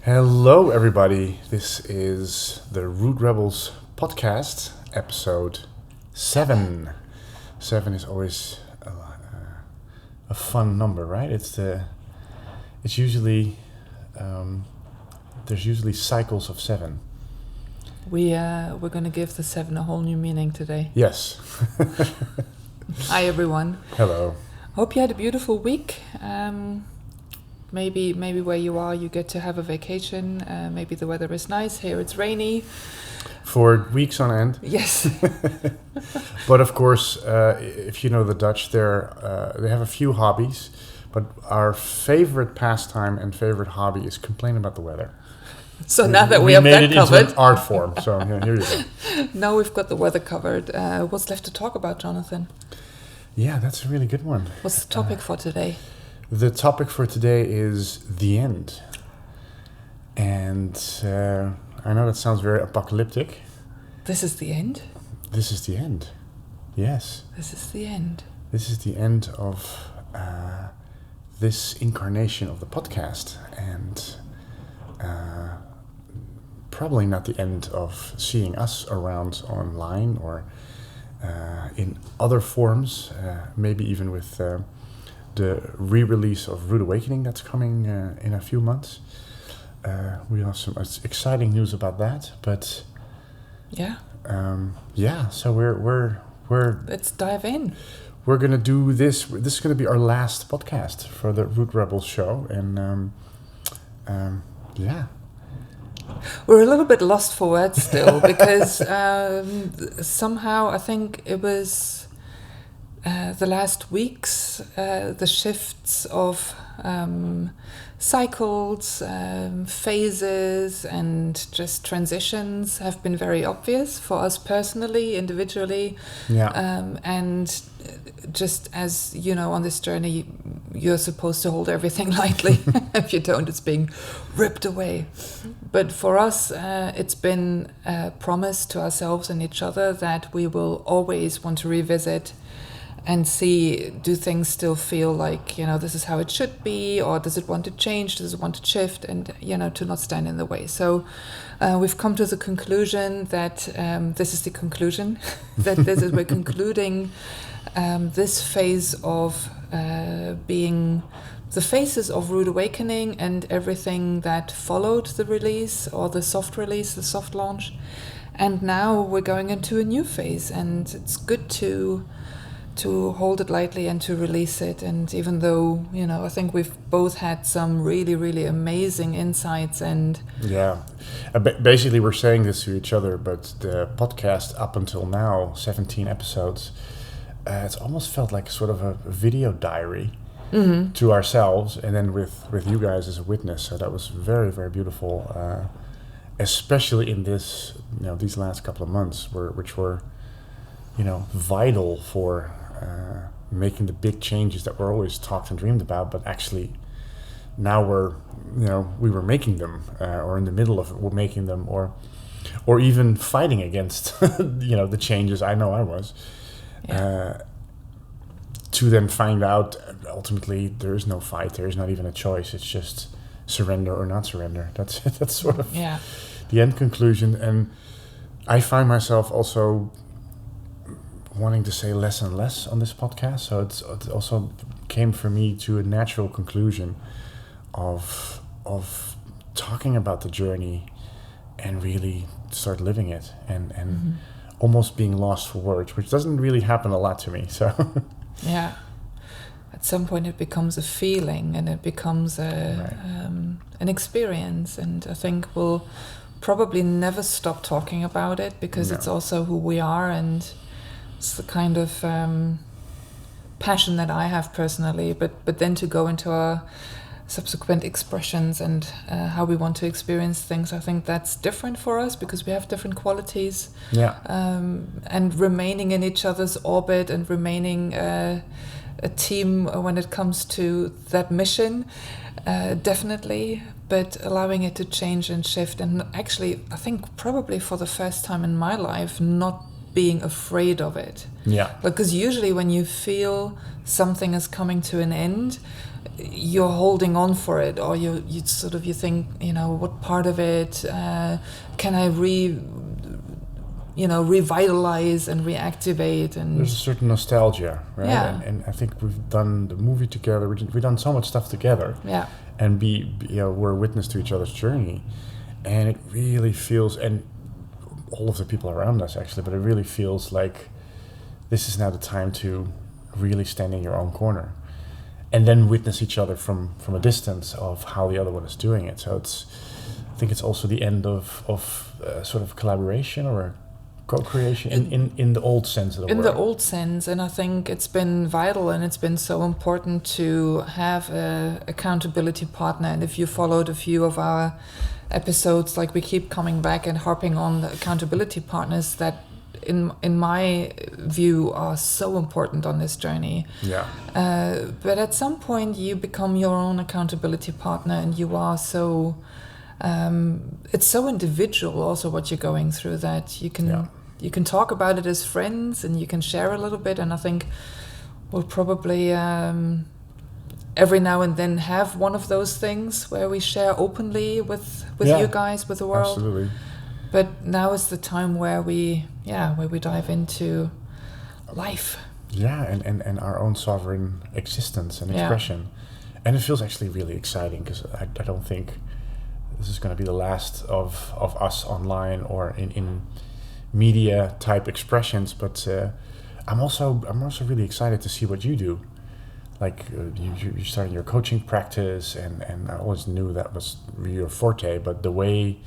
Hello, everybody. This is the Root Rebels podcast, episode 7. 7 is always a fun number, right? It's usually there's usually cycles of 7. We're going to give the 7 a whole new meaning today. Yes. Hi, everyone. Hello. Hope you had a beautiful week. Maybe where you are, you get to have a vacation. Maybe the weather is nice. Here it's rainy. For weeks on end. Yes. But of course, if you know the Dutch, they have a few hobbies. But our favorite pastime and favorite hobby is complain about the weather. So now that we have that covered. Into an art form. So here you go. Now we've got the weather covered. What's left to talk about, Jonathan? Yeah, that's a really good one. What's the topic for today? The topic for today is the end. And I know that sounds very apocalyptic. This is the end? This is the end. Yes. This is the end. This is the end of this incarnation of the podcast. And probably not the end of seeing us around online or in other forms, maybe even with the re-release of Rude Awakening that's coming in a few months. We have some exciting news about that, but yeah, so we're let's dive in. We're gonna do this. This is gonna be our last podcast for the Root Rebels show, and yeah. We're a little bit lost for words still because somehow I think it was the last weeks, the shifts of cycles, phases, and just transitions have been very obvious for us personally, individually. Yeah. And just as you know, on this journey, you're supposed to hold everything lightly. If you don't, it's being ripped away. But for us, it's been a promise to ourselves and each other that we will always want to revisit and see, do things still feel like, this is how it should be, or does it want to change, does it want to shift, and, to not stand in the way. So we've come to the conclusion that this is the conclusion, that we're concluding this phase of being the phases of Rude Awakening and everything that followed the release, or the soft release, the soft launch. And now we're going into a new phase, and it's good to hold it lightly and to release it. And even though, I think we've both had some really, really amazing insights and... Yeah. Basically, we're saying this to each other, but the podcast up until now, 17 episodes, it's almost felt like sort of a video diary to ourselves, and then with you guys as a witness. So that was very, very beautiful, especially in this, these last couple of months, which were, vital for making the big changes that were always talked and dreamed about, but actually now we were making them, or in the middle of making them, or even fighting against, the changes. I know I was. Yeah. To then find out ultimately there is no fight, there is not even a choice. It's just surrender or not surrender. That's sort of the end conclusion. And I find myself also wanting to say less and less on this podcast, so it also came for me to a natural conclusion of talking about the journey and really start living it, and almost being lost for words, which doesn't really happen a lot to me. So yeah, at some point it becomes a feeling, and it becomes an experience, and I think we'll probably never stop talking about it because it's also who we are, and it's the kind of passion that I have personally, but then to go into our subsequent expressions and how we want to experience things, I think that's different for us because we have different qualities. Yeah. And remaining in each other's orbit and remaining a team when it comes to that mission, definitely, but allowing it to change and shift. And actually, I think probably for the first time in my life, not being afraid of it. Yeah. Because usually when you feel something is coming to an end, you're holding on for it, or you think, what part of it can I revitalize and reactivate, and there's a certain nostalgia, right? Yeah. And I think we've done the movie together. We've done so much stuff together. Yeah. And we're a witness to each other's journey, and it really feels, and all of the people around us actually, but it really feels like this is now the time to really stand in your own corner, and then witness each other from a distance of how the other one is doing it. So I think it's also the end of sort of collaboration or co-creation in the old sense of the word. In the old sense, and I think it's been vital and it's been so important to have a accountability partner. And if you followed a few of our episodes, like we keep coming back and harping on the accountability partners that in my view are so important on this journey. Yeah. But at some point you become your own accountability partner, and you are so it's so individual also what you're going through, that you can talk about it as friends and you can share a little bit. And I think we'll probably every now and then have one of those things where we share openly with you guys, with the world. Absolutely. But now is the time where we dive into life. Yeah, and our own sovereign existence and expression. And it feels actually really exciting, because I don't think this is going to be the last of us online or in media type expressions. But I'm also really excited to see what you do. Like you're starting your coaching practice, and I always knew that was really your forte. But the way,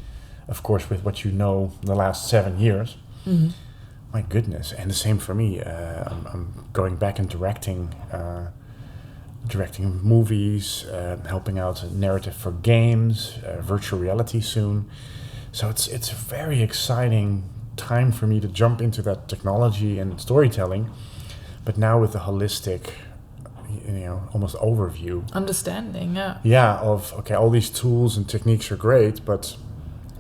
of course, with what you know the last 7 years, my goodness. And the same for me. I'm going back and directing movies, helping out narrative for games, virtual reality soon. So it's a very exciting time for me to jump into that technology and storytelling, but now with a holistic, almost overview. Understanding, yeah. Yeah, of, okay, all these tools and techniques are great, but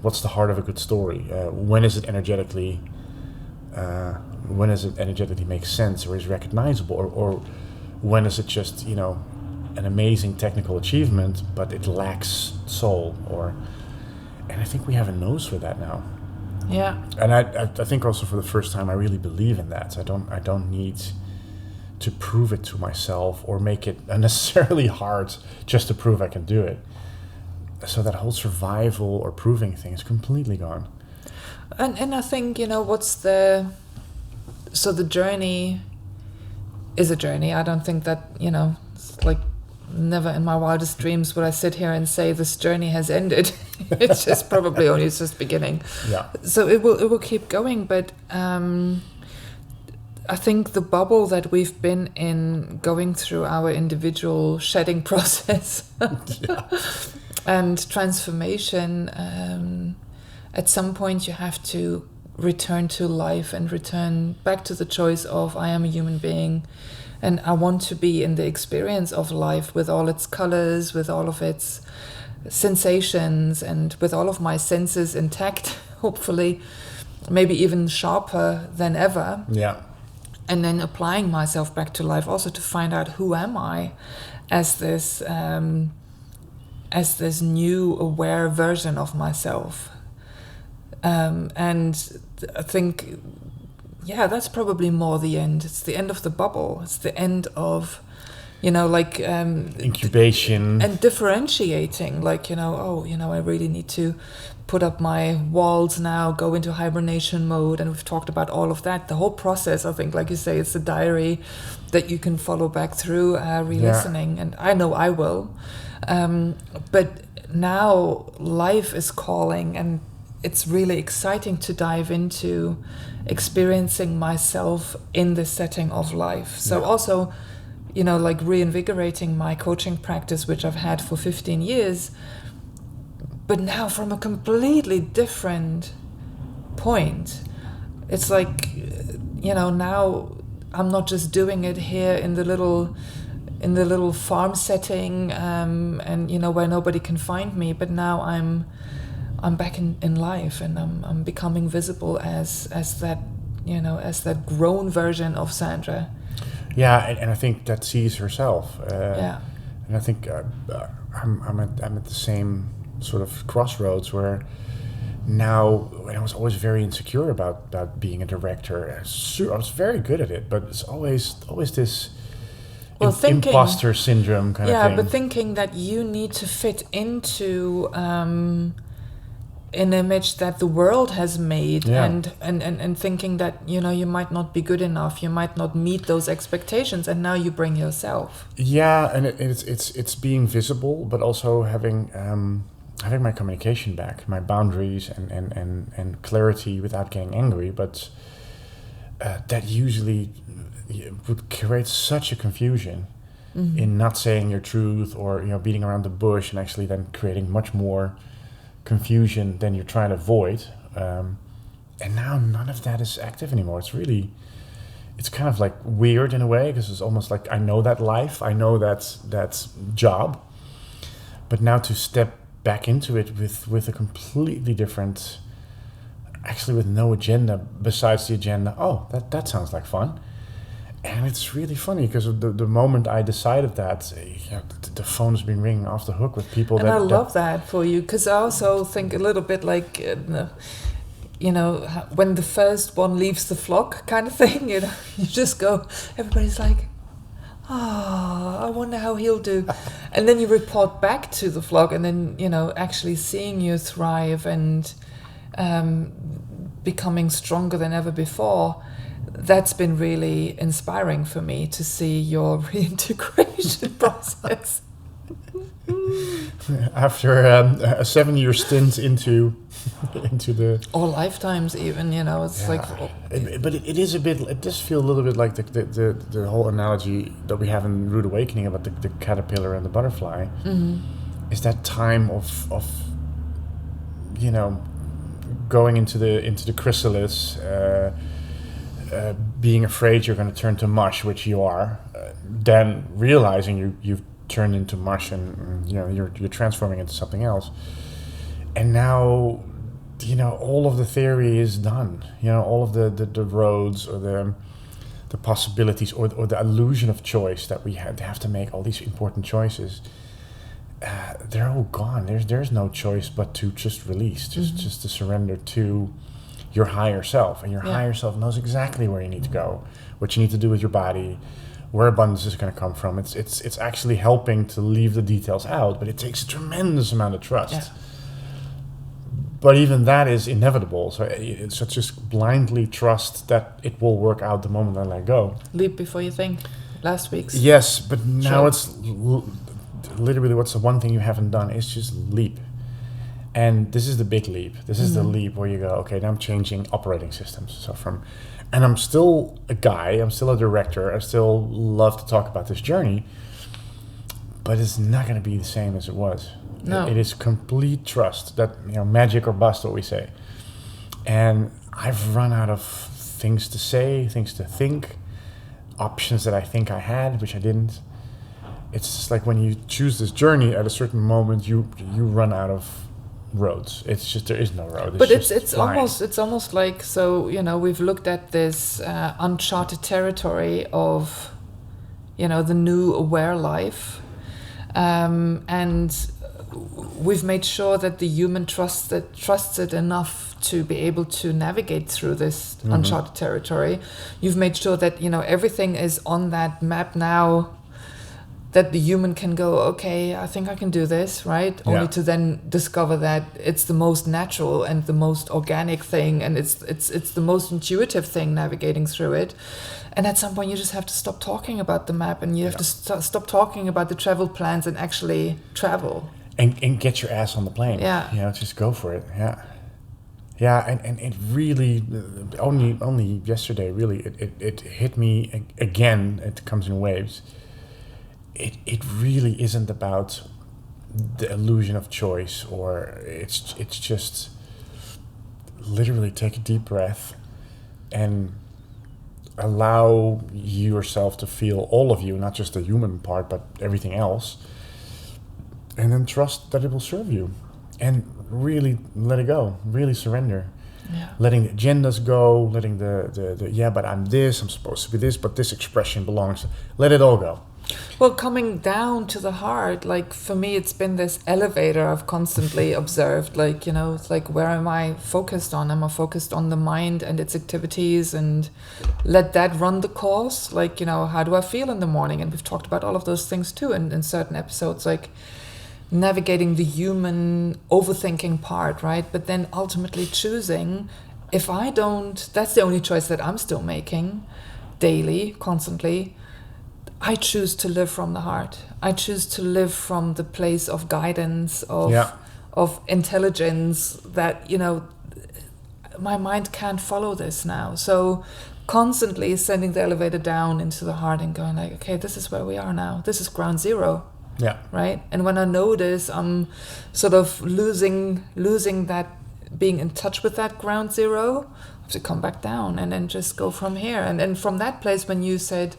what's the heart of a good story? When does it energetically make sense, or is recognizable, or when is it just, an amazing technical achievement, but it lacks soul? And I think we have a nose for that now. Yeah. And I think also for the first time I really believe in that. I don't need to prove it to myself or make it unnecessarily hard just to prove I can do it. So that whole survival or proving thing is completely gone. And I think, the journey is a journey. I don't think that, it's like, never in my wildest dreams would I sit here and say this journey has ended. It's just probably only just beginning. Yeah. So it will keep going, but I think the bubble that we've been in, going through our individual shedding process and transformation, at some point you have to return to life and return back to the choice of, I am a human being and I want to be in the experience of life with all its colors, with all of its sensations, and with all of my senses intact, hopefully, maybe even sharper than ever. Yeah. And then applying myself back to life, also to find out who am I as this new aware version of myself. And I think, that's probably more the end. It's the end of the bubble. It's the end of, incubation and differentiating. I really need to put up my walls now, go into hibernation mode, and we've talked about all of that. The whole process, I think, like you say, it's a diary that you can follow back through, re-listening, and I know I will. But now life is calling, and it's really exciting to dive into experiencing myself in the setting of life. So also like reinvigorating my coaching practice, which I've had for 15 years, but now from a completely different point. It's like, now I'm not just doing it here in the little farm setting, and where nobody can find me, but now I'm back in life, and I'm becoming visible as that grown version of Sandra. Yeah, and I think that sees herself. Yeah. And I think I'm at the same sort of crossroads where now, I was always very insecure about being a director. I was very good at it, but it's always this imposter syndrome kind of thing. Yeah, but thinking that you need to fit into an image that the world has made, and thinking that you might not be good enough, you might not meet those expectations, and now you bring yourself. Yeah, and it's being visible, but also having my communication back, my boundaries and clarity without getting angry. But that usually would create such a confusion in not saying your truth, or beating around the bush, and actually then creating much more confusion than you're trying to avoid. And now none of that is active anymore. It's kind of like weird in a way, because it's almost like I know that life, I know that's job, but now to step back into it with a completely different, actually with no agenda besides the agenda. Oh, that sounds like fun. And it's really funny, because the moment I decided that, the phone's been ringing off the hook with people. And I love that for you, because I also think a little bit like, when the first one leaves the flock kind of thing, you just go, everybody's like, I wonder how he'll do. And then you report back to the flock, and then, actually seeing you thrive and becoming stronger than ever before, that's been really inspiring for me to see your reintegration process. After a 7-year stint into the... Or lifetimes even, it's like... But it is a bit... It does feel a little bit like the whole analogy that we have in Rude Awakening about the caterpillar and the butterfly. Mm-hmm. Is that time of going into the chrysalis, being afraid you're going to turn to mush, which you are, then realizing you've turned into mush, and you're transforming into something else. And now, all of the theory is done. All of the roads, or the possibilities, or the illusion of choice that we have to make all these important choices. They're all gone. There's no choice but to just release, just to surrender to your higher self, and your higher self knows exactly where you need to go, what you need to do with your body, where abundance is going to come from. It's actually helping to leave the details out, but it takes a tremendous amount of trust. Yeah. But even that is inevitable. So it's just blindly trust that it will work out the moment I let go. Leap before you think. Last week's. Yes, but now it's literally, what's the one thing you haven't done is just leap. And this is the big leap. This is the leap where you go, okay, now I'm changing operating systems. And I'm still a guy, I'm still a director, I still love to talk about this journey, but it's not going to be the same as it was. No. It is complete trust that, magic or bust, what we say. And I've run out of things to say, things to think, options that I think I had, which I didn't. It's just like when you choose this journey, at a certain moment, you run out of roads. It's just, there is no road. But it's almost like, so we've looked at this uncharted territory of the new aware life, and we've made sure that the human trusts it enough to be able to navigate through this uncharted territory. You've made sure that everything is on that map now, that the human can go, okay, I think I can do this, right? Yeah. Only to then discover that it's the most natural and the most organic thing, and it's the most intuitive thing navigating through it. And at some point, you just have to stop talking about the map, and you have to stop talking about the travel plans and actually travel. And get your ass on the plane. Yeah. Just go for it. Yeah. Yeah, and it really, only yesterday, really, it hit me again. It comes in waves. it really isn't about the illusion of choice, or it's just literally take a deep breath and allow yourself to feel all of you, not just the human part, but everything else, and then trust that it will serve you, and really let it go, really surrender. Yeah. Letting the agendas go, letting the yeah, but I'm this, I'm supposed to be this, but this expression belongs. Let it all go. Well, coming down to the heart, like for me, it's been this elevator I've constantly observed. Like, it's like, where am I focused on? Am I focused on the mind and its activities and let that run the course? Like, how do I feel in the morning? And we've talked about all of those things too in certain episodes, like navigating the human overthinking part, right? But then ultimately choosing, if I don't, that's the only choice that I'm still making daily, constantly. I choose to live from the heart. I choose to live from the place of guidance, of intelligence that, my mind can't follow this now. So constantly sending the elevator down into the heart and going like, okay, this is where we are now. This is ground zero. Yeah. Right. And when I notice I'm sort of losing that, being in touch with that ground zero, I have to come back down and then just go from here. And from that place, when you said,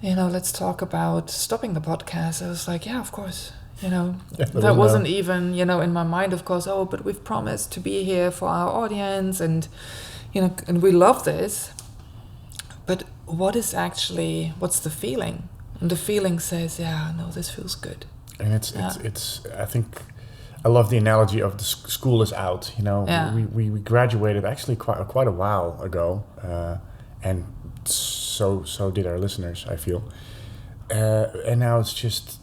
let's talk about stopping the podcast, I was like, yeah, of course. That wasn't even, in my mind, of course, but we've promised to be here for our audience and, and we love this. But what's the feeling? And the feeling says, yeah, no, this feels good. And it's I think I love the analogy of the school is out. We graduated actually quite a while ago, and so did our listeners, I feel. And now it's just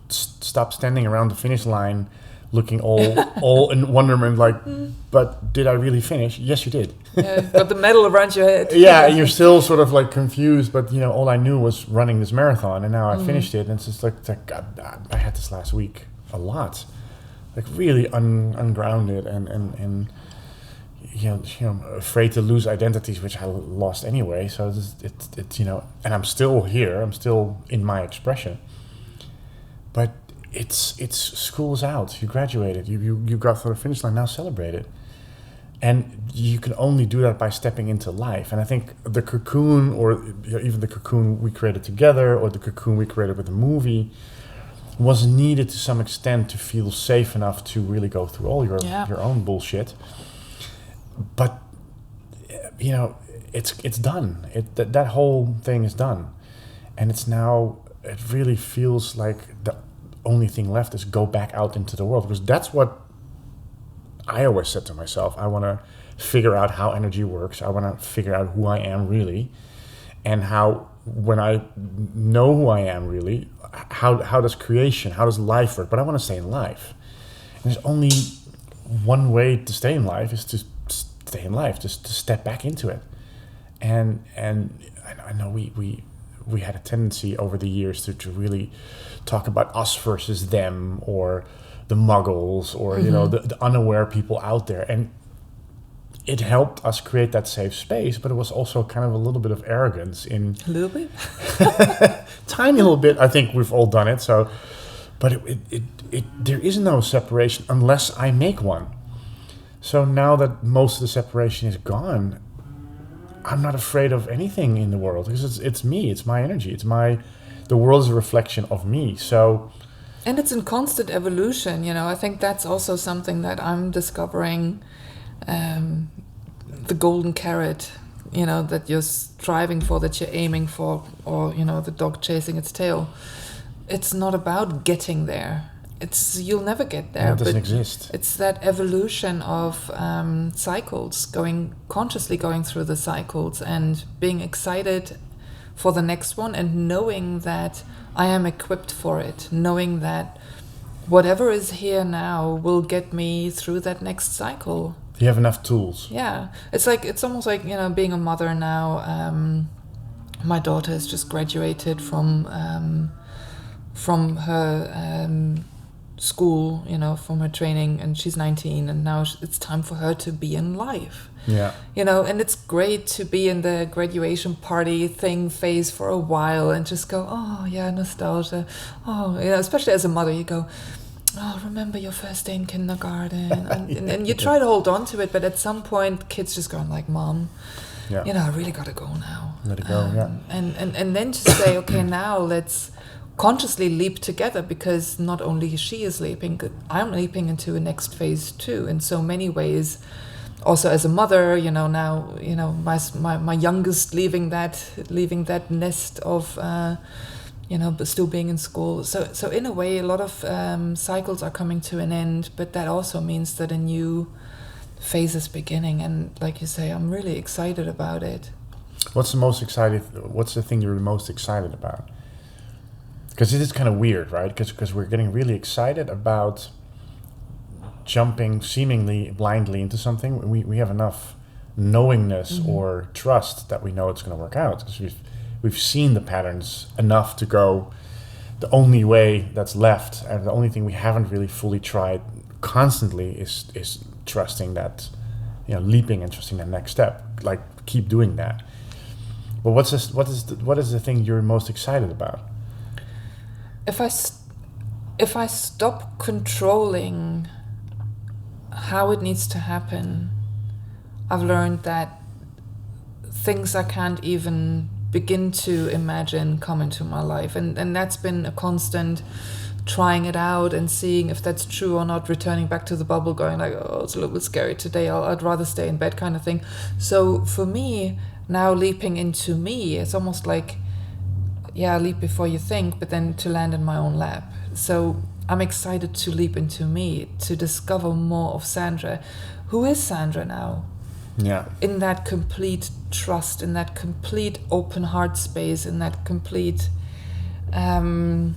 stop standing around the finish line, looking all in wonderment, like, but did I really finish? Yes, you did. Yeah, got the medal around your head. Yeah, and you're still sort of like confused, but all I knew was running this marathon, and now I finished it, and it's just like God, I had this last week a lot, like really ungrounded and afraid to lose identities, which I lost anyway. So it's and I'm still here, I'm still in my expression, but it's school's out. You graduated. You got through the finish line. Now celebrate it. And you can only do that by stepping into life. And I think the cocoon, or even the cocoon we created together, or the cocoon we created with the movie, was needed to some extent to feel safe enough to really go through all your own bullshit. But it's done. That whole thing is done, and it's now. It really feels like the only thing left is go back out into the world, because that's what I always said to myself. I want to figure out how energy works. I want to figure out who I am really, and how, when I know who I am really, how does creation, how does life work? But I want to stay in life. And there's only one way to stay in life, is to stay in life, just to step back into it. And I know we had a tendency over the years to really talk about us versus them, or the muggles, or the unaware people out there, and it helped us create that safe space. But it was also kind of a little bit of arrogance in a little bit, tiny little bit. I think we've all done it. So, but there is no separation unless I make one. So now that most of the separation is gone, I'm not afraid of anything in the world, because it's me, it's my energy, the world is a reflection of me. So, and it's in constant evolution. I think that's also something that I'm discovering. The golden carrot, that you're striving for, that you're aiming for, or the dog chasing its tail. It's not about getting there. You'll never get there. It doesn't exist. It's that evolution of cycles, consciously going through the cycles and being excited for the next one, and knowing that I am equipped for it, knowing that whatever is here now will get me through that next cycle. You have enough tools. Yeah, it's almost like being a mother now. My daughter has just graduated from her school, from her training, and she's 19, and now it's time for her to be in life. Yeah. And it's great to be in the graduation party phase for a while and just go, oh yeah, nostalgia. Oh, especially as a mother, you go, oh, remember your first day in kindergarten, and you try to hold on to it, but at some point, kids just going like, Mom, I really gotta go now. Let it go, yeah. And then just say, okay, now let's consciously leap together, because not only she is leaping, I'm leaping into a next phase too, in so many ways. Also as a mother, now, my youngest leaving that nest of, still being in school. So in a way, a lot of cycles are coming to an end, but that also means that a new phase is beginning. And like you say, I'm really excited about it. What's the thing you're most excited about? Because it is kind of weird, right? Because we're getting really excited about jumping seemingly blindly into something. We have enough knowingness or trust that we know it's going to work out, because we've seen the patterns enough to go, the only way that's left, and the only thing we haven't really fully tried constantly is trusting that, leaping and trusting that next step. Like, keep doing that. But what is the thing you're most excited about? If I stop controlling how it needs to happen, I've learned that things I can't even begin to imagine come into my life, and that's been a constant trying it out and seeing if that's true or not, returning back to the bubble, going like, oh, it's a little bit scary today, I'd rather stay in bed, kind of thing. So for me, now leaping into me, it's almost like, leap before you think, but then to land in my own lap. So I'm excited to leap into me, to discover more of Sandra. Who is Sandra now? Yeah. In that complete trust, in that complete open heart space, in that complete, in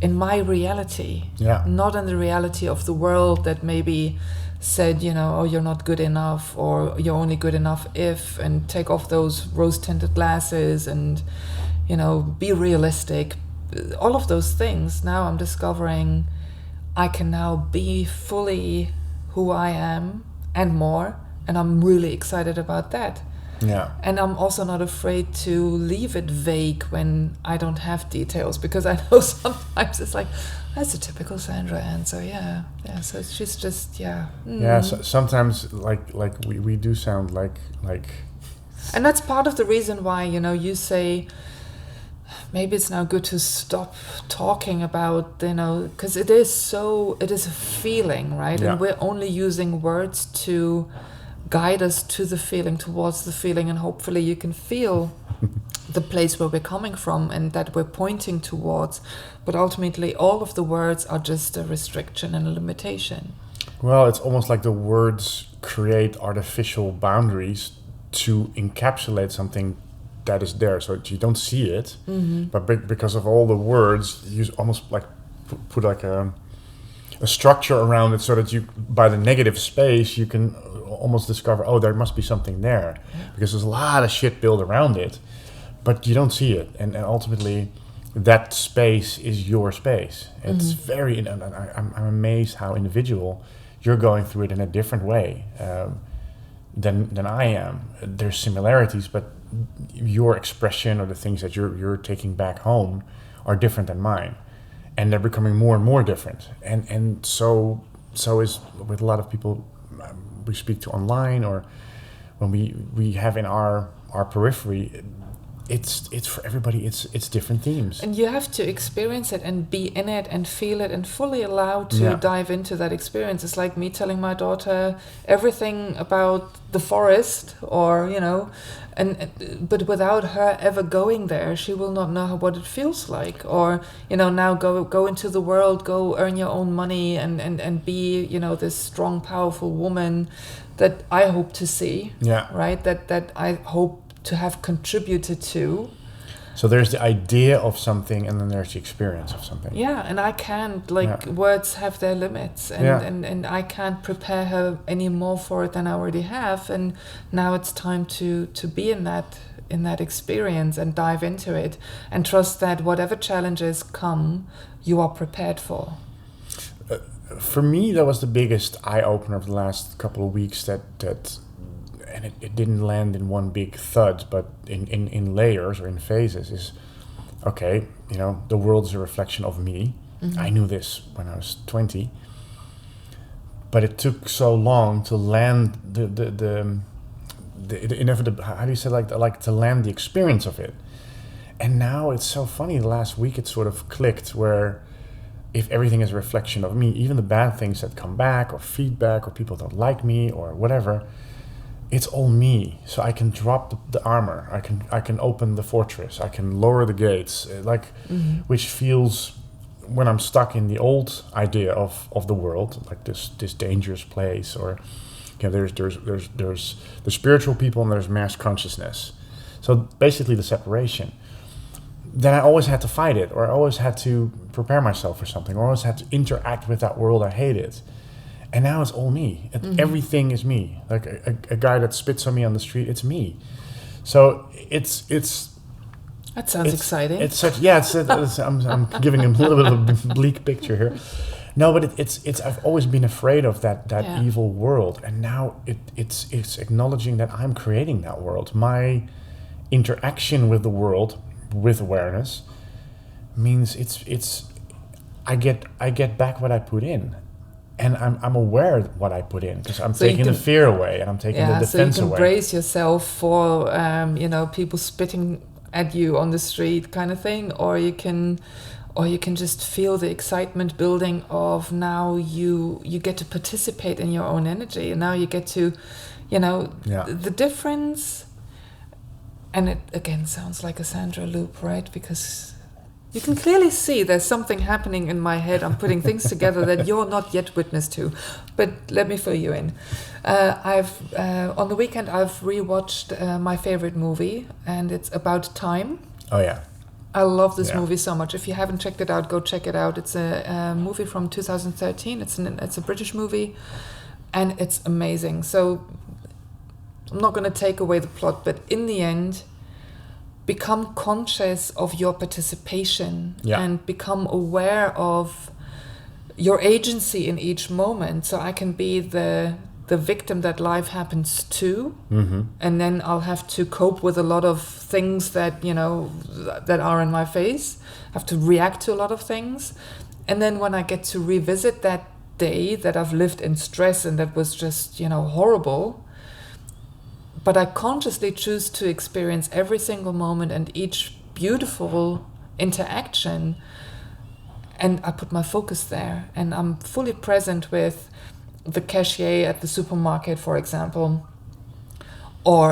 my reality. Yeah. Not in the reality of the world that maybe said, oh, you're not good enough, or you're only good enough if, and take off those rose-tinted glasses and, be realistic. All of those things. Now I'm discovering I can now be fully who I am and more. And I'm really excited about that. Yeah. And I'm also not afraid to leave it vague when I don't have details, because I know sometimes it's like, that's a typical Sandra answer. Yeah. So she's just, Yeah. So sometimes like we do sound like. And that's part of the reason why, you say, maybe it's now good to stop talking about, because it is a feeling, right? Yeah. And we're only using words to guide us to the feeling, towards the feeling, and hopefully you can feel the place where we're coming from and that we're pointing towards. But ultimately, all of the words are just a restriction and a limitation. Well, it's almost like the words create artificial boundaries to encapsulate something that is there, so you don't see it, but because of all the words, you almost like put like a structure around it, so that you, by the negative space, you can almost discover, oh, there must be something there, because there's a lot of shit built around it, but you don't see it, and ultimately that space is your space. It's very, I'm amazed how individual you're going through it in a different way than I am. There's similarities, but your expression or the things that you're taking back home are different than mine, and they're becoming more and more different. And so is with a lot of people we speak to online, or when we have in our periphery. It's for everybody. It's different themes, and you have to experience it and be in it and feel it and fully allowed to dive into that experience. It's like me telling my daughter everything about the forest, or but without her ever going there, she will not know what it feels like. Or now go into the world, go earn your own money, and be this strong, powerful woman that I hope to see. Yeah. Right. That I hope to have contributed to. So there's the idea of something, and then there's the experience of something. Yeah, and I can't, words have their limits, and I can't prepare her any more for it than I already have, and now it's time to be in that experience and dive into it, and trust that whatever challenges come, you are prepared for. For me, that was the biggest eye opener of the last couple of weeks. And it didn't land in one big thud, but in layers or in phases. Is okay. The world is a reflection of me. Mm-hmm. I knew this when I was 20, but it took so long to land the inevitable. How do you say, like to land the experience of it? And now it's so funny. Last week it sort of clicked where, if everything is a reflection of me, even the bad things that come back or feedback or people don't like me or whatever, it's all me. So I can drop the armor. I can open the fortress. I can lower the gates. Which feels, when I'm stuck in the old idea of the world, like this dangerous place, or there's the spiritual people and there's mass consciousness. So basically the separation. Then I always had to fight it, or I always had to prepare myself for something, or I always had to interact with that world I hated. And now it's all me. Everything is me. Like a guy that spits on me on the street, it's me. So it's. That sounds exciting. It's such, I'm giving him a little bit of a bleak picture here. No, but it's. I've always been afraid of that evil world, and now it's acknowledging that I'm creating that world. My interaction with the world, with awareness, means it's I get back what I put in, and I'm aware of what I put in, because I'm taking the fear away and I'm taking the defense away. So you can brace yourself for people spitting at you on the street kind of thing, or you can just feel the excitement building of, now you get to participate in your own energy, and now you get to the difference. And it, again, sounds like a Sandra loop, right? Because you can clearly see there's something happening in my head. I'm putting things together that you're not yet witness to. But let me fill you in. On the weekend, I've rewatched my favorite movie, and it's about time. Oh, yeah. I love this movie so much. If you haven't checked it out, go check it out. It's a movie from 2013. It's a British movie, and it's amazing. So I'm not going to take away the plot, but in the end, become conscious of your participation and become aware of your agency in each moment. So I can be the victim that life happens to, and then I'll have to cope with a lot of things that that are in my face. I have to react to a lot of things, and then when I get to revisit that day that I've lived in stress and that was just horrible, but I consciously choose to experience every single moment and each beautiful interaction, and I put my focus there, and I'm fully present with the cashier at the supermarket, for example, or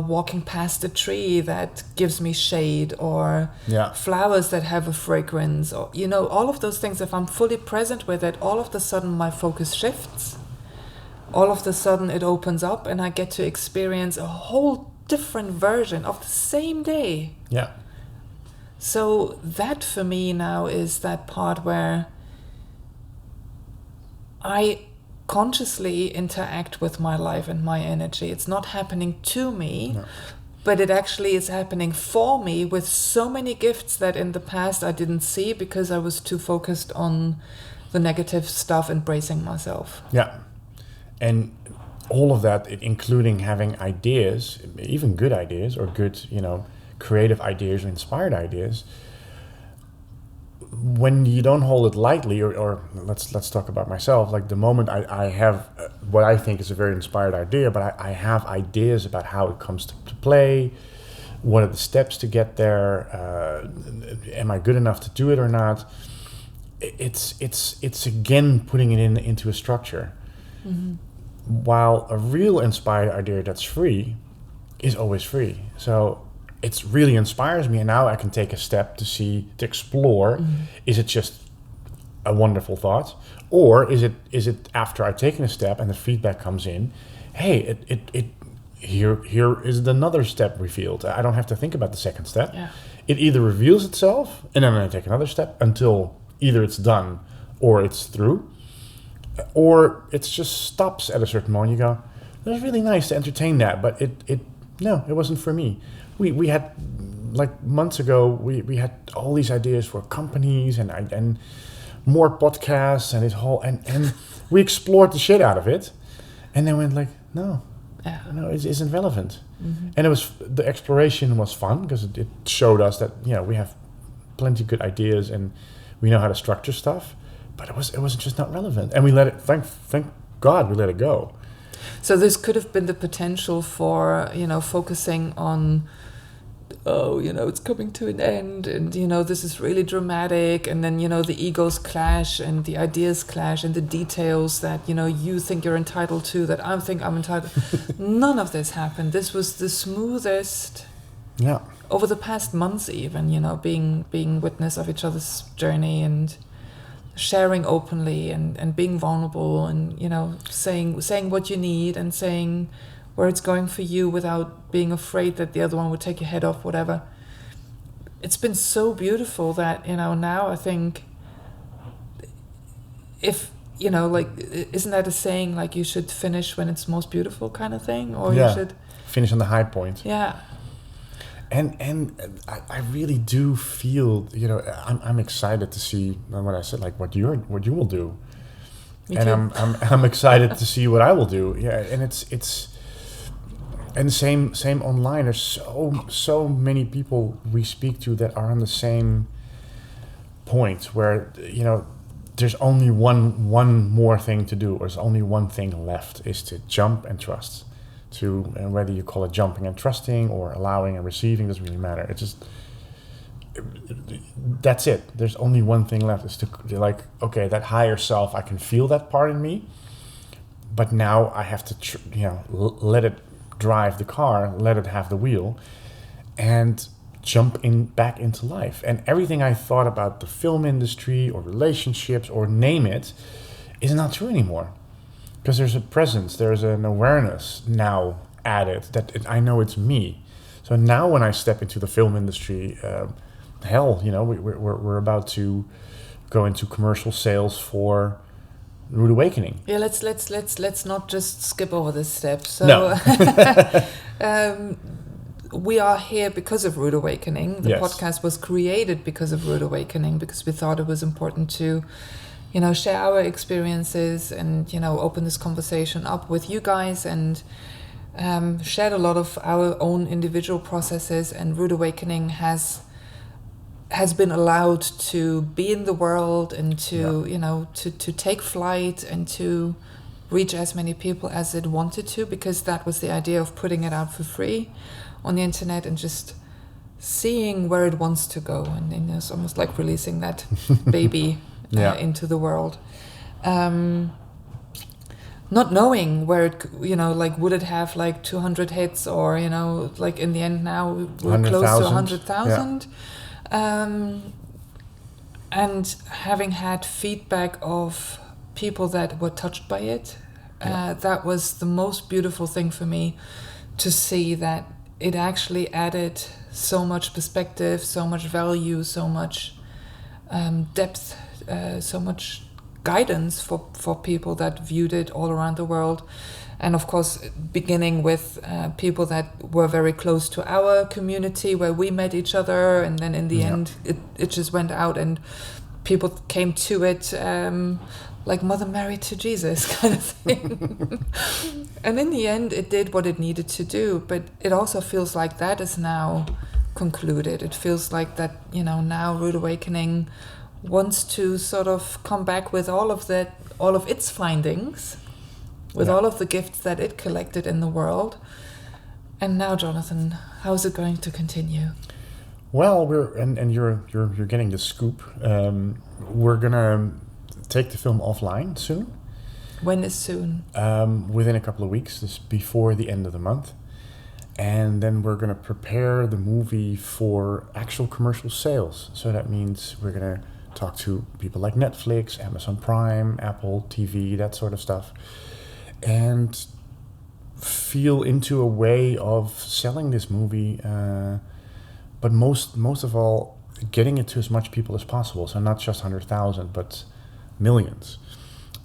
walking past a tree that gives me shade, or flowers that have a fragrance, or all of those things. If I'm fully present with it, all of a sudden my focus shifts. All of a sudden it opens up, and I get to experience a whole different version of the same day. Yeah. So that for me now is that part where I consciously interact with my life and my energy. It's not happening to me, but it actually is happening for me, with so many gifts that in the past I didn't see because I was too focused on the negative stuff and bracing myself. Yeah. And all of that, including having ideas, even good ideas, or good, creative ideas or inspired ideas, when you don't hold it lightly, or let's talk about myself, like the moment I have what I think is a very inspired idea, but I have ideas about how it comes to play, what are the steps to get there, am I good enough to do it or not? It's again putting it into a structure. While a real inspired idea that's free is always free. So it really inspires me, and now I can take a step to explore, is it just a wonderful thought, or is it after I've taken a step and the feedback comes in, hey, here is another step revealed. I don't have to think about the second step. Yeah. It either reveals itself, and then I take another step until either it's done or it's through. Or it just stops at a certain moment. You go, it was really nice to entertain that, but it wasn't for me. We had, like months ago, we had all these ideas for companies and more podcasts and and we explored the shit out of it, and then went like, no, it isn't relevant. And the exploration was fun because it showed us that we have plenty of good ideas and we know how to structure stuff, but it was just not relevant, and we let it. Thank God we let it go. So this could have been the potential for focusing on, it's coming to an end, and this is really dramatic, and then the egos clash and the ideas clash and the details that you think you're entitled to, that I think I'm entitled. None of this happened. This was the smoothest. Yeah. Over the past months, even being witness of each other's journey and sharing openly and being vulnerable and saying what you need and saying where it's going for you without being afraid that the other one would take your head off, whatever. It's been so beautiful that now I think if isn't that a saying, like you should finish when it's most beautiful kind of thing, or you should finish on the high point. Yeah. And I really do feel, I'm excited to see what I said, like what you will do. Me and too. I'm excited to see what I will do. Yeah, and it's and same online. There's so many people we speak to that are on the same point where there's only one more thing to do, or there's only one thing left, is to jump and trust. And whether you call it jumping and trusting or allowing and receiving, doesn't really matter. It's just that's it. There's only one thing left, is to like, okay, that higher self, I can feel that part in me, but now I have to let it drive the car, let it have the wheel, and jump back into life. And everything I thought about the film industry or relationships or name it is not true anymore. Because there's a presence, there's an awareness now added that I know it's me. So now when I step into the film industry, we're about to go into commercial sales for Rude Awakening. Yeah, let's not just skip over this step. So no. We are here because of Rude Awakening. The Yes. podcast was created because of Rude Awakening, because we thought it was important to share our experiences and, open this conversation up with you guys, and shared a lot of our own individual processes. And Rude Awakening has been allowed to be in the world and to, to take flight and to reach as many people as it wanted to, because that was the idea of putting it out for free on the internet and just seeing where it wants to go. And it's almost like releasing that baby into the world, not knowing where it, would it have like 200 hits, or like in the end now we're close to 100,000, and having had feedback of people that were touched by it, that was the most beautiful thing for me, to see that it actually added so much perspective, so much value, so much depth, so much guidance for people that viewed it all around the world. And of course, beginning with people that were very close to our community, where we met each other, and then in the end it just went out and people came to it like Mother Mary to Jesus kind of thing. And in the end it did what it needed to do, but it also feels like that is now concluded. It feels like that, now Rude Awakening wants to sort of come back with all of its findings, with all of the gifts that it collected in the world. And now, Jonathan, how is it going to continue? Well, you're getting the scoop. We're gonna take the film offline soon. When is soon? Within a couple of weeks, this before the end of the month. And then we're gonna prepare the movie for actual commercial sales. So that means we're gonna talk to people like Netflix, Amazon Prime, Apple TV, that sort of stuff, and feel into a way of selling this movie, but most of all, getting it to as much people as possible. So not just 100,000, but millions.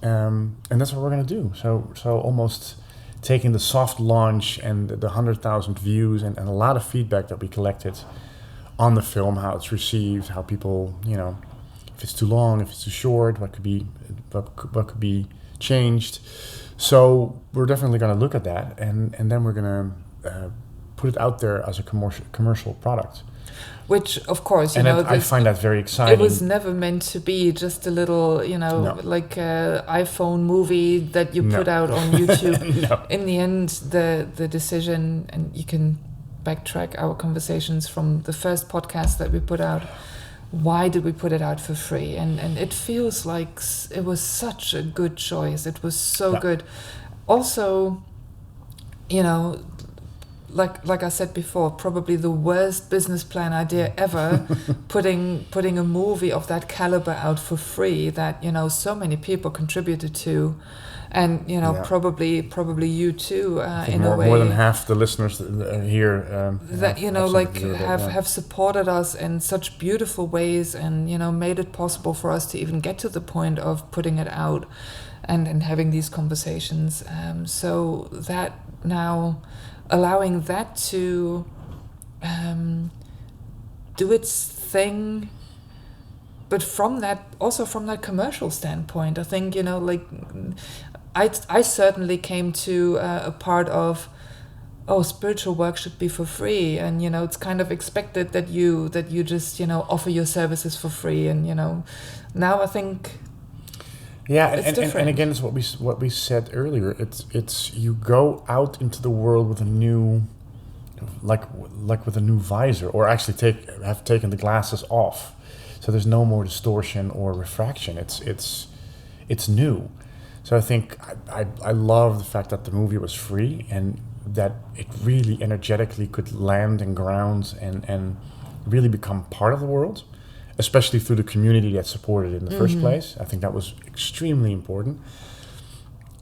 And that's what we're going to do. So almost taking the soft launch and the 100,000 views and a lot of feedback that we collected on the film, how it's received, how people, if it's too long, if it's too short, what could be changed. So we're definitely going to look at that, and then we're going to put it out there as a commercial product. Which, of course, I find that very exciting. It was never meant to be just a little, like iPhone movie that you put out on YouTube. No. In the end, the decision, and you can backtrack our conversations from the first podcast that we put out. Why did we put it out for free? And it feels like it was such a good choice. It was so good. Also, like I said before, probably the worst business plan idea ever, putting a movie of that caliber out for free that so many people contributed to, and probably you too, in a way. More than half the listeners here that have supported us in such beautiful ways, and made it possible for us to even get to the point of putting it out, and having these conversations. So that now. Allowing that to do its thing, but from that commercial standpoint, I think I certainly came to a part of spiritual work should be for free, and it's kind of expected that you just offer your services for free, and now I think. Yeah, and again, it's what we said earlier. It's you go out into the world with a new, like with a new visor, or actually have taken the glasses off, so there's no more distortion or refraction. It's new. So I think I love the fact that the movie was free, and that it really energetically could land and ground and really become part of the world. Especially through the community that supported it in the first place. I think that was extremely important.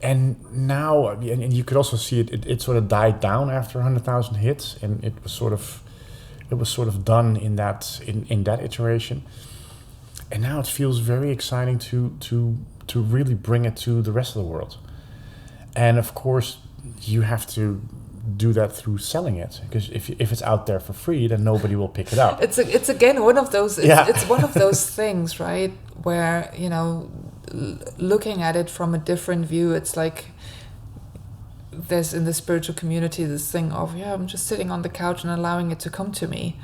And now, and you could also see it sort of died down after 100,000 hits, and it was sort of done in that iteration. And now it feels very exciting to really bring it to the rest of the world. And of course, you have to do that through selling it, because if it's out there for free, then nobody will pick it up. It's again one of those. It's one of those things, right? Where looking at it from a different view, it's like there's in the spiritual community this thing of I'm just sitting on the couch and allowing it to come to me.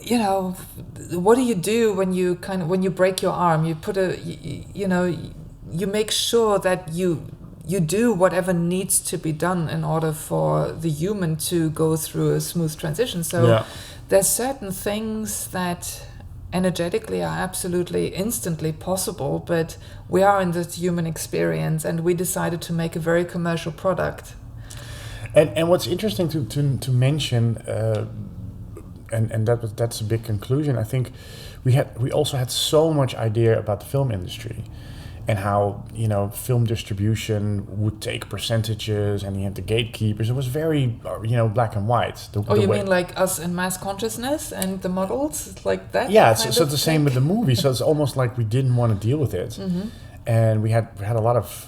What do you do when you break your arm? You put you make sure that you do whatever needs to be done in order for the human to go through a smooth transition. So there's certain things that energetically are absolutely instantly possible, but we are in this human experience, and we decided to make a very commercial product. And what's interesting to mention, and that's a big conclusion. I think we also had so much idea about the film industry. And how film distribution would take percentages, and you had the gatekeepers. It was very black and white. You mean like us in mass consciousness and the models like that? Yeah, so it's the same with the movie. So it's almost like we didn't want to deal with it, and we had a lot of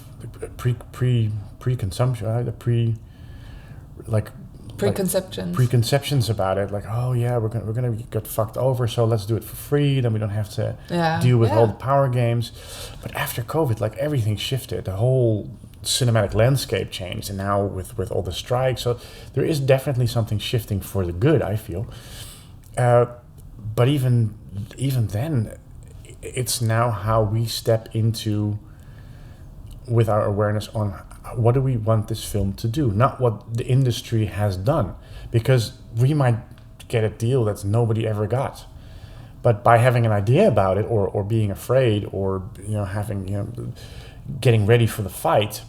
preconceptions about it, like, we're gonna get fucked over, so let's do it for free, then we don't have to deal with all the power games. But after COVID, like, everything shifted, the whole cinematic landscape changed, and now with all the strikes, so there is definitely something shifting for the good, I feel. But even then, it's now how we step into with our awareness on what do we want this film to do, not what the industry has done, because we might get a deal that nobody ever got. But by having an idea about it, or being afraid, or getting ready for the fight,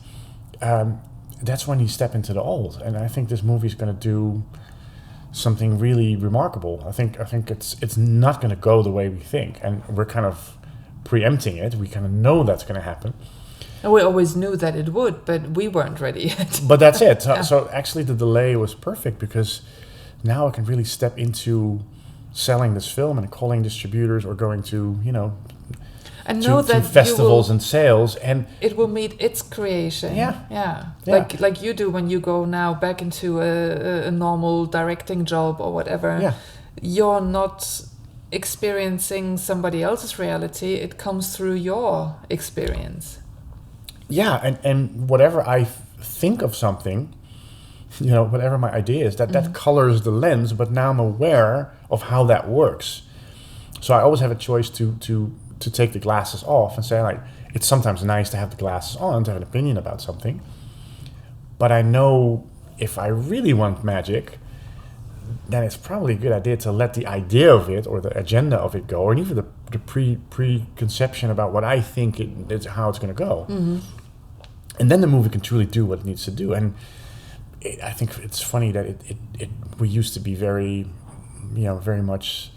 that's when you step into the old. And I think this movie is going to do something really remarkable. I think it's not going to go the way we think, and we're kind of preempting it. We kind of know that's going to happen. And we always knew that it would, but we weren't ready yet. But that's it. So actually the delay was perfect, because now I can really step into selling this film and calling distributors, or going to, and know that festivals and sales, and it will meet its creation. Yeah. Like you do when you go now back into a normal directing job or whatever. Yeah. You're not experiencing somebody else's reality. It comes through your experience. Yeah, and whatever I think of something, whatever my idea is, that colors the lens, but now I'm aware of how that works. So I always have a choice to take the glasses off and say, like, it's sometimes nice to have the glasses on, to have an opinion about something. But I know if I really want magic, then it's probably a good idea to let the idea of it or the agenda of it go, or even the preconception about what I think it's how it's going to go. Mm-hmm. And then the movie can truly do what it needs to do. And I think it's funny that we used to be very, very much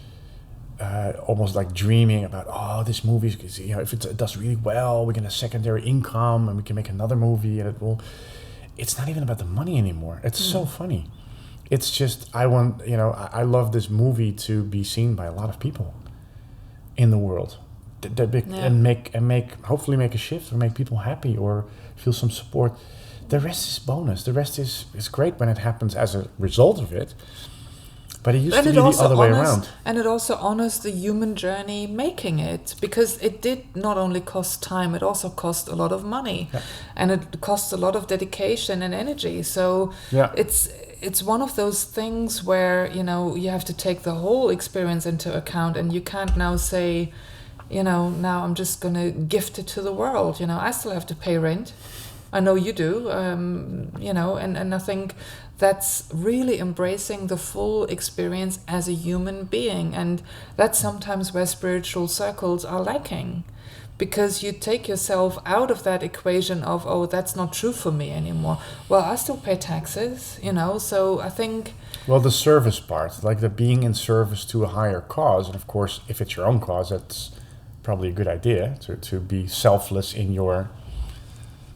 almost like dreaming about, this movie, if it does really well, we get a secondary income and we can make another movie and it will. It's not even about the money anymore. It's so funny. It's just, I love this movie to be seen by a lot of people in the world, and hopefully make a shift or make people happy or feel some support. The rest is bonus. The rest is great when it happens as a result of it. But it used to be the other way around. And it also honors the human journey making it, because it did not only cost time, it also cost a lot of money. Yeah. And it costs a lot of dedication and energy. So it's one of those things where, you have to take the whole experience into account, and you can't now say, now I'm just going to gift it to the world. I still have to pay rent. I know you do, and I think that's really embracing the full experience as a human being. And that's sometimes where spiritual circles are lacking, because you take yourself out of that equation of, that's not true for me anymore. Well, I still pay taxes, so I think... Well, the service part, like the being in service to a higher cause, and of course, if it's your own cause, that's probably a good idea to be selfless in your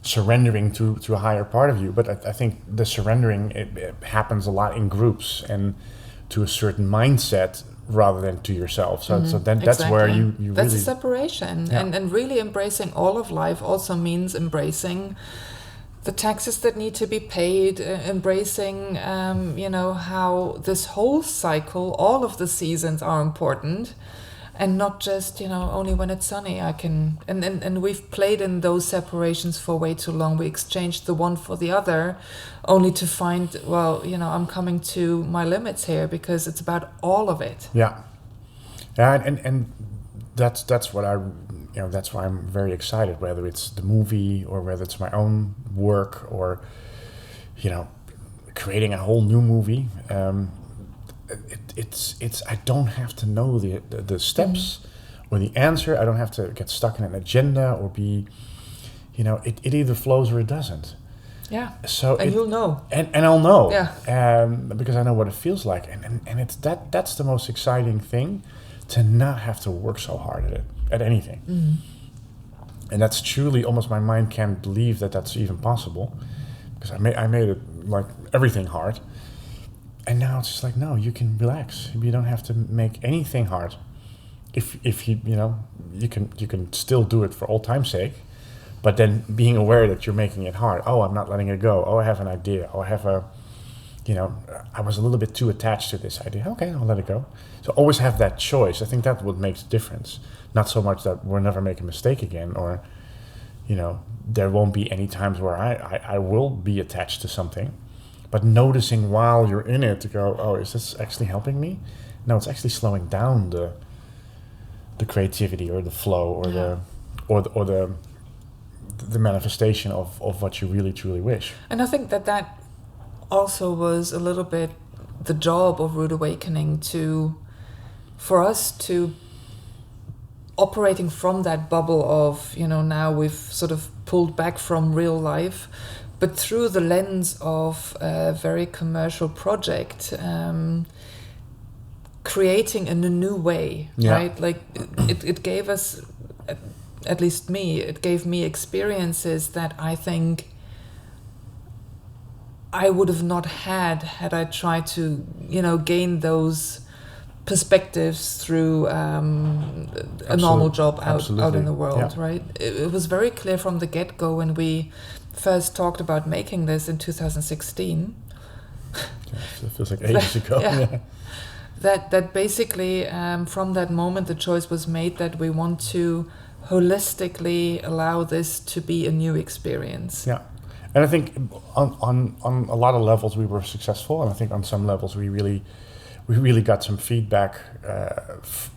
surrendering to a higher part of you. But I think the surrendering, it happens a lot in groups and to a certain mindset rather than to yourself. So then that's exactly. where you that's really... a separation. Yeah. And really embracing all of life also means embracing the taxes that need to be paid, embracing, how this whole cycle, all of the seasons are important. And not just, only when it's sunny I can... And we've played in those separations for way too long. We exchanged the one for the other, only to find, I'm coming to my limits here, because it's about all of it. Yeah. Yeah, and that's what that's why I'm very excited, whether it's the movie or whether it's my own work or, creating a whole new movie. It's I don't have to know the steps or the answer. I don't have to get stuck in an agenda or be, it either flows or it doesn't. Yeah. So you'll know. And I'll know. Yeah. Because I know what it feels like, and it's that's the most exciting thing, to not have to work so hard at anything. Mm-hmm. And that's truly, almost my mind can't believe that that's even possible, because I made it like everything hard. And now it's just like, no, you can relax. You don't have to make anything hard. If you you can still do it for old time's sake, but then being aware that you're making it hard. Oh, I'm not letting it go. Oh, I have an idea. Oh, I have I was a little bit too attached to this idea. Okay, I'll let it go. So always have that choice. I think that what makes the difference. Not so much that we'll never make a mistake again, or there won't be any times where I will be attached to something. But noticing while you're in it to go, is this actually helping me? No, it's actually slowing down the creativity or the flow or the manifestation of what you really truly wish. And I think that also was a little bit the job of Rude Awakening, for us to operating from that bubble of, now we've sort of pulled back from real life, but through the lens of a very commercial project, creating in a new way, right? Like it gave us, at least me, it gave me experiences that I think I would have not had I tried to, gain those perspectives through a normal job out in the world, right? It was very clear from the get-go when we first talked about making this in 2016. It feels like ages ago. that basically from that moment the choice was made that we want to holistically allow this to be a new experience. Yeah. And I think on a lot of levels we were successful, and I think on some levels we really got some feedback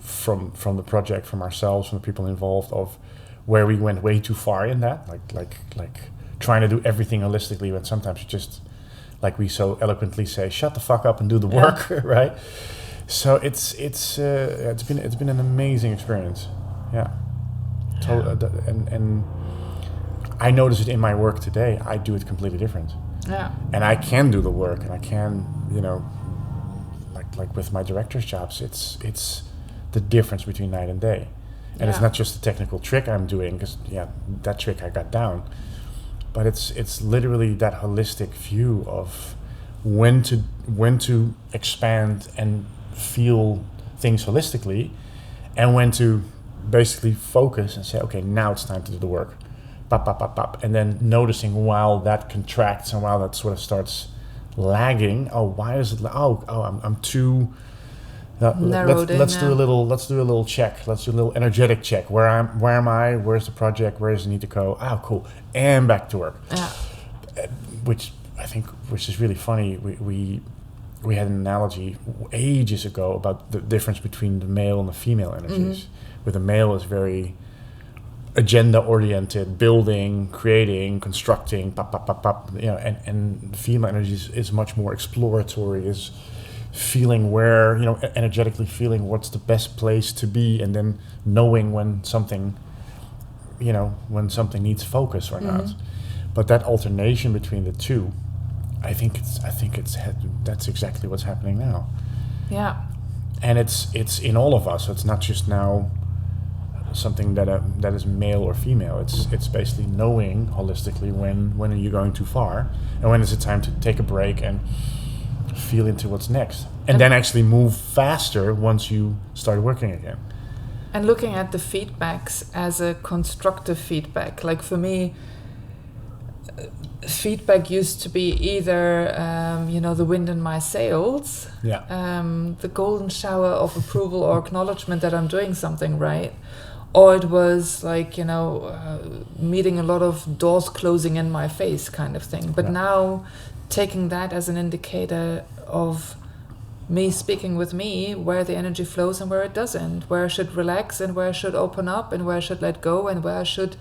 from the project, from ourselves, from the people involved, of where we went way too far in that, like trying to do everything holistically when sometimes you just, like we so eloquently say, shut the fuck up and do the work, right? So it's been an amazing experience, and I notice it in my work today. I do it completely different. Yeah. And I can do the work, and I can, like with my director's jobs, it's the difference between night and day. And it's not just a technical trick I'm doing, because that trick I got down. But it's literally that holistic view of when to expand and feel things holistically, and when to basically focus and say, okay, now it's time to do the work. Pop, pop, pop, pop. And then noticing while that contracts and while that sort of starts lagging, why is it? I'm too narrowed in. Let's do a little check. Let's do a little energetic check. Where am I? Where's the project? Where does it need to go? Cool. And back to work. Yeah. Which is really funny. We had an analogy ages ago about the difference between the male and the female energies. Where the male is very agenda oriented, building, creating, constructing, pop, pop, pop, pop, and the female energy is much more exploratory, is feeling where, energetically feeling what's the best place to be, and then knowing when something needs focus or not. But that alternation between the two, I think that's exactly what's happening now. Yeah. And it's in all of us. So it's not just now something that is male or female. It's basically knowing holistically when are you going too far, and when is it time to take a break and feel into what's next, and then actually move faster once you start working again. And looking at the feedbacks as a constructive feedback. Like for me, feedback used to be either the wind in my sails, the golden shower of approval or acknowledgement that I'm doing something right, or it was like meeting a lot of doors closing in my face kind of thing. But now taking that as an indicator of me speaking with me, where the energy flows and where it doesn't, where I should relax and where I should open up and where I should let go and where I should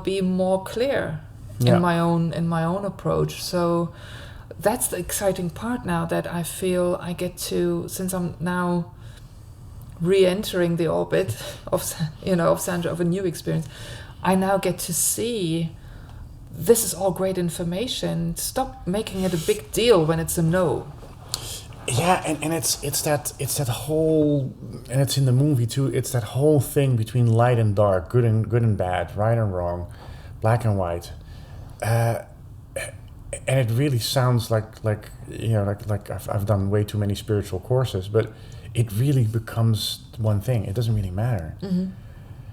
be more clear in my own approach. So that's the exciting part now, that I feel I get to, since I'm now re-entering the orbit of Sandra, of a new experience, I now get to see this is all great information. Stop making it a big deal when it's a no. Yeah, and it's that whole, and it's in the movie too, it's that whole thing between light and dark, good and bad, right and wrong, black and white. And it really sounds like I've done way too many spiritual courses, but it really becomes one thing. It doesn't really matter.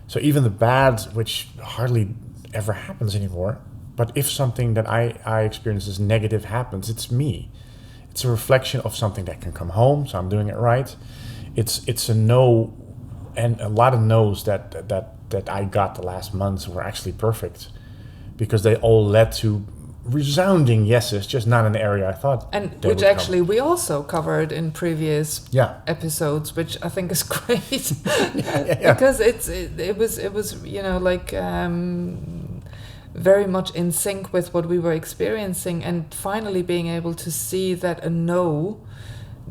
So even the bad, which hardly ever happens anymore, but if something that I experience as negative happens, it's me. It's a reflection of something that can come home, so I'm doing it right. It's a no, and a lot of no's that I got the last months were actually perfect, because they all led to resounding yeses, just not in the area I thought. And which actually we also covered in previous episodes, which I think is great. Because it was very much in sync with what we were experiencing, and finally being able to see that a no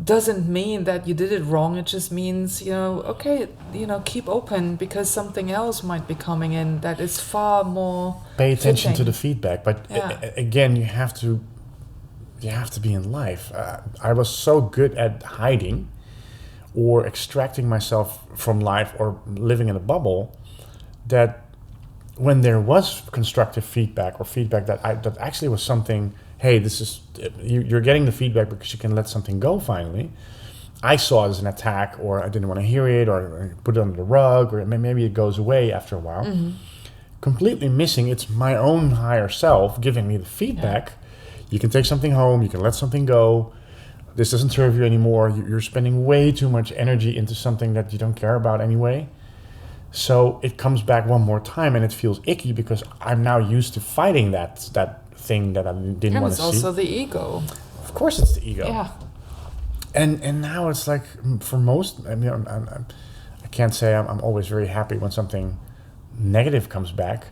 doesn't mean that you did it wrong. It just means, keep open, because something else might be coming in that is far more pay attention fitting to the feedback. But again, you have to be in life. I was so good at hiding or extracting myself from life or living in a bubble that when there was constructive feedback, or feedback that actually was something, hey, this is, you're getting the feedback because you can let something go finally, I saw it as an attack, or I didn't want to hear it, or put it under the rug, or maybe it goes away after a while. Completely missing, it's my own higher self giving me the feedback. You can take something home, you can let something go, this doesn't serve you anymore. You're spending way too much energy into something that you don't care about anyway. So it comes back one more time, and it feels icky because I'm now used to fighting that thing that I didn't want to see. It's also the ego. Of course, it's the ego. Yeah. And now it's like, for most, I mean, I can't say I'm always very happy when something negative comes back,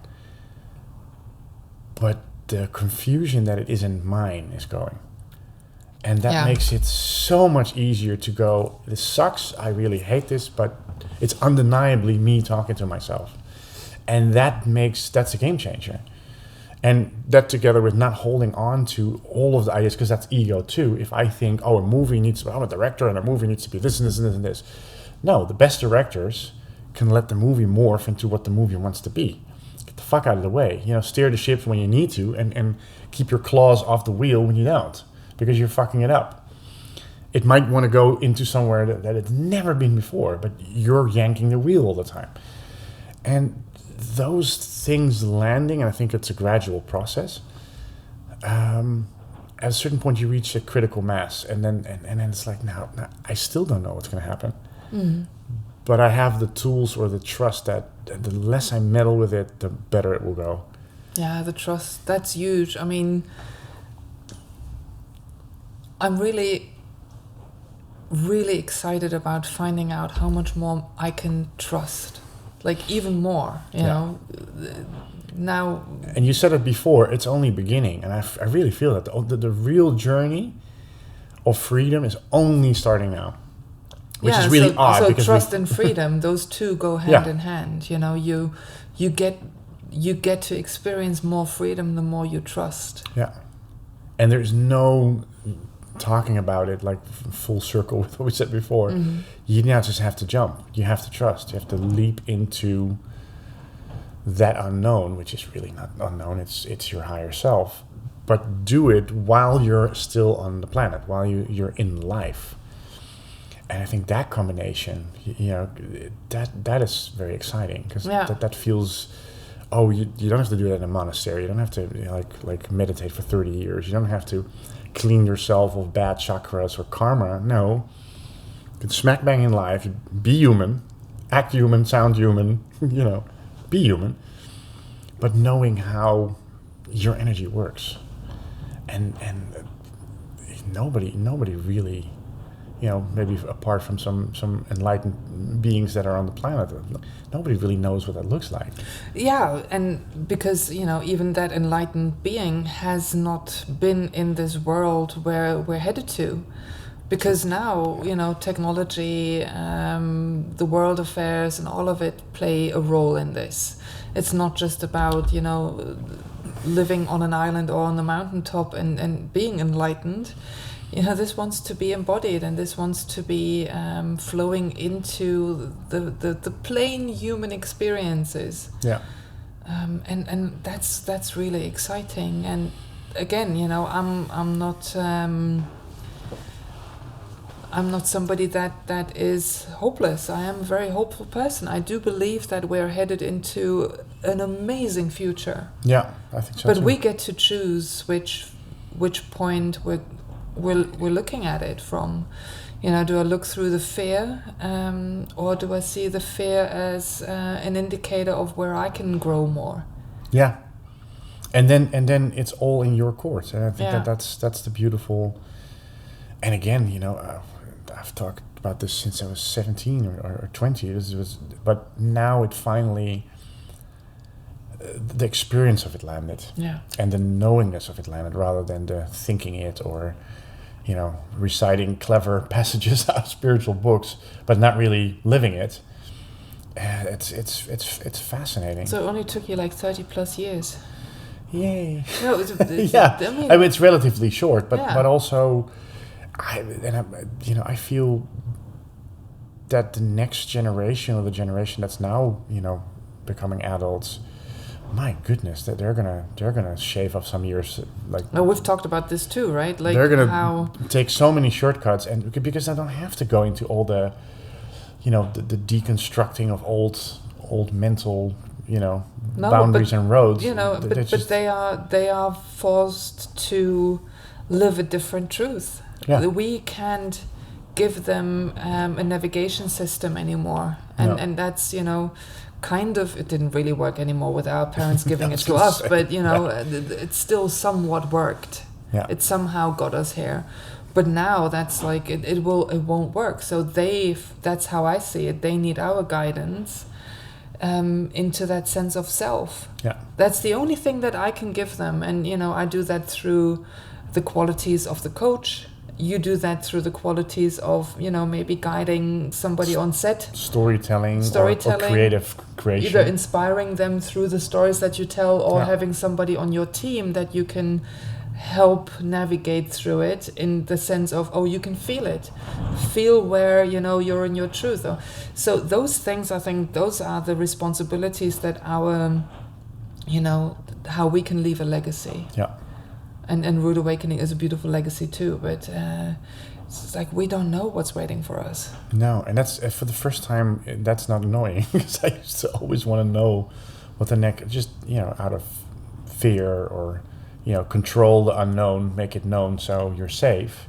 but the confusion that it isn't mine is going. And that makes it so much easier to go, this sucks, I really hate this, but it's undeniably me talking to myself. And that's a game changer. And that, together with not holding on to all of the ideas, because that's ego too. If I think, I'm a director and a movie needs to be this and this and this and this. No, the best directors can let the movie morph into what the movie wants to be. Get the fuck out of the way. Steer the ship when you need to, and keep your claws off the wheel when you don't, because you're fucking it up. It might want to go into somewhere that it's never been before, but you're yanking the wheel all the time. And those things landing, and I think it's a gradual process. At a certain point, you reach a critical mass, and then it's like, now I still don't know what's going to happen. Mm-hmm. But I have the tools or the trust that the less I meddle with it, the better it will go. Yeah, the trust, that's huge. I mean, I'm really excited about finding out how much more I can trust. Like, even more, you know. Now... And you said it before, it's only beginning. And I really feel that the real journey of freedom is only starting now. Which is really odd. So because trust and freedom, those two go hand in hand. You get to experience more freedom the more you trust. Yeah. And there's no talking about it like full circle with what we said before. Mm-hmm. You now just have to jump. You have to trust. You have to leap into that unknown, which is really not unknown. It's your higher self. But do it while you're still on the planet, while you're in life. And I think that combination, that is very exciting, because that feels, you don't have to do that in a monastery. You don't have to like meditate for 30 years. You don't have to clean yourself of bad chakras or karma. No, you can smack bang in life. Be human, act human, sound human. Be human, but knowing how your energy works, and nobody really. Maybe apart from some enlightened beings that are on the planet, nobody really knows what that looks like. Yeah, and because, even that enlightened being has not been in this world where we're headed to. Because now, technology, the world affairs and all of it play a role in this. It's not just about, living on an island or on the mountaintop and being enlightened. This wants to be embodied, and this wants to be flowing into the plain human experiences. Yeah. And that's really exciting. And again, I'm not somebody that is hopeless. I am a very hopeful person. I do believe that we're headed into an amazing future. Yeah, I think so. But too. we get to choose which point we're looking at it from. Do I look through the fear, or do I see the fear as an indicator of where I can grow more? Yeah, and then it's all in your court, and I think that's the beautiful. And again, I've talked about this since I was 17 or 20. But now it finally, the experience of it landed, and the knowingness of it landed, rather than the thinking it or. Reciting clever passages out of spiritual books, but not really living it. It's fascinating. So it only took you like 30 plus years. Yay! No, yeah. I mean, it's relatively short, but also, I feel that the next generation, or the generation that's now becoming adults. My goodness, that they're gonna shave off some years. No, we've talked about this too, right? Like they're gonna take so many shortcuts, and because I don't have to go into all the, the deconstructing of old mental, boundaries and roads. But they are forced to live a different truth. Yeah. We can't give them a navigation system anymore, and that's kind of, it didn't really work anymore with our parents giving it to us, but it still somewhat worked. Yeah. It somehow got us here. But now that's like it won't work. So that's how I see it. They need our guidance into that sense of self. Yeah. That's the only thing that I can give them. And I do that through the qualities of the coach. You do that through the qualities of maybe guiding somebody on set. Storytelling. Or creative creation. Either inspiring them through the stories that you tell, or having somebody on your team that you can help navigate through it, in the sense of, you can feel where you're in your truth. So those things, I think those are the responsibilities that our how we can leave a legacy. And Rude Awakening is a beautiful legacy too, but it's like we don't know what's waiting for us. No, and that's for the first time. That's not annoying, because I used to always want to know what the next, just out of fear, or control the unknown, make it known so you're safe.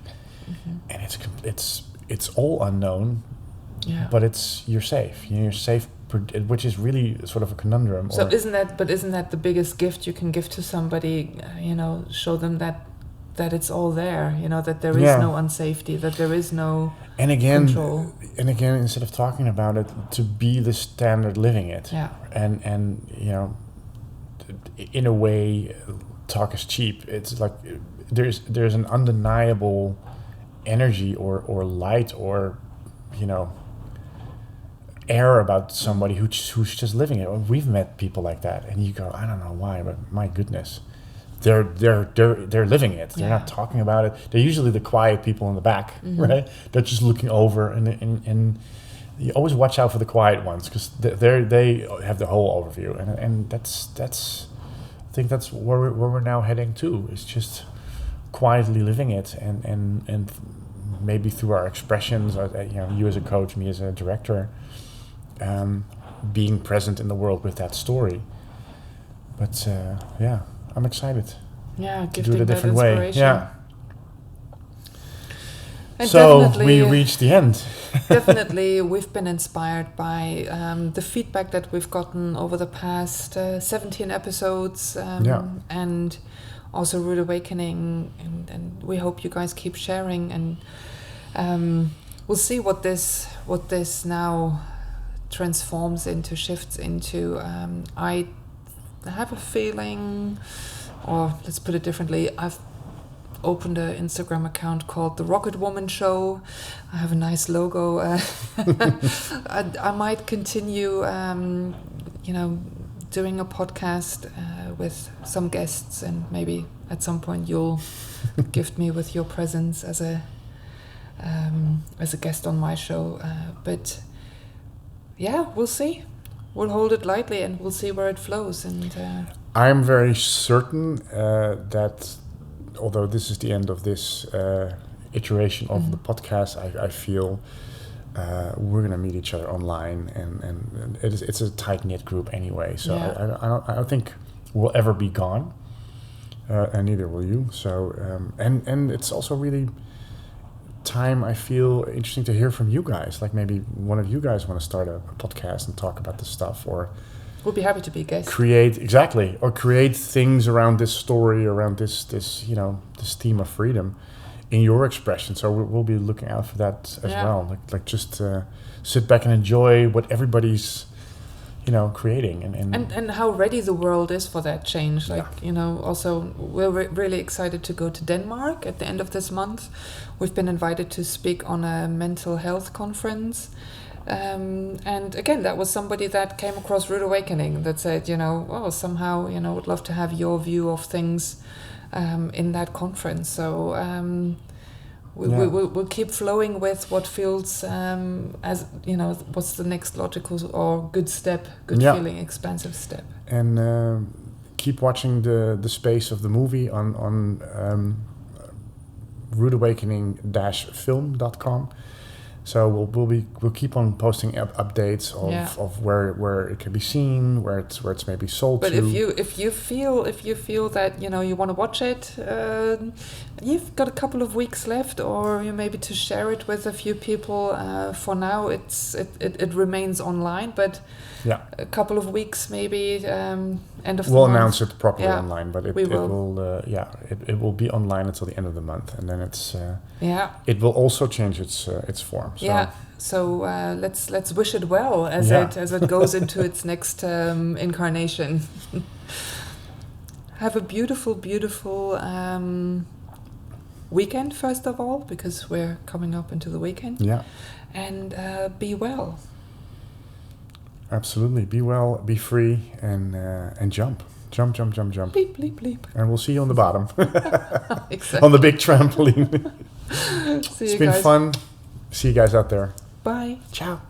Mm-hmm. And it's all unknown, but you're safe. You're safe, which is really sort of a conundrum. So isn't that the biggest gift you can give to somebody? Show them that it's all there. That there is no unsafety, that there is no control. And again, instead of talking about it, to be the standard living it. Yeah. And in a way, talk is cheap. It's like there's an undeniable energy or light, or air about somebody who's just living it. We've met people like that, and you go, I don't know why, but my goodness, they're living it. They're not talking about it. They're usually the quiet people in the back, right? They're just looking over, and you always watch out for the quiet ones, because they have the whole overview, and that's I think that's where we're now heading to. Is just quietly living it, and maybe through our expressions, you as a coach, me as a director, being present in the world with that story. But I'm excited. Yeah, to do it a different way. Yeah. And so we reached the end. Definitely, we've been inspired by the feedback that we've gotten over the past 17 episodes, and also Rude Awakening, and we hope you guys keep sharing, and we'll see what this now transforms into, shifts into. I have a feeling, or let's put it differently, I've opened an Instagram account called The Rocket Woman Show. I have a nice logo. I might continue, doing a podcast with some guests, and maybe at some point you'll gift me with your presence as a guest on my show. But we'll see. We'll hold it lightly, and we'll see where it flows. And I'm very certain that, although this is the end of this iteration of the podcast, I feel we're going to meet each other online, and it's a tight-knit group anyway. So I don't think we'll ever be gone, and neither will you. So and it's also really time, I feel, interesting to hear from you guys. Like maybe one of you guys want to start a podcast and talk about this stuff, or we'll be happy to be a guest. Create things around this story, around this theme of freedom in your expression. So we'll be looking out for that as well. Like just sit back and enjoy what everybody's creating, and how ready the world is for that change. Also we're really excited to go to Denmark at the end of this month. We've been invited to speak on a mental health conference. And again, that was somebody that came across Rude Awakening that said, somehow, would love to have your view of things in that conference. So we'll keep flowing with what feels as, what's the next logical or good step, feeling, expansive step. And keep watching the space of the movie on rudeawakening-film.com. So we'll keep on posting updates of where it can be seen, where it's maybe sold but to. But if you feel that you want to watch it, you've got a couple of weeks left, or you maybe to share it with a few people. For now, it remains online, but a couple of weeks maybe end of the month. We'll announce it properly online, but it will be online until the end of the month, and then it's it will also change its form. So. So let's wish it well as it goes into its next incarnation. Have a beautiful weekend first of all, because we're coming up into the weekend. Yeah. And be well. Absolutely. Be well, be free, and jump. Jump. Bleep, bleep, bleep. And we'll see you on the bottom. Exactly. On the big trampoline. See you It's been guys. fun. See you guys out there. Bye. Ciao.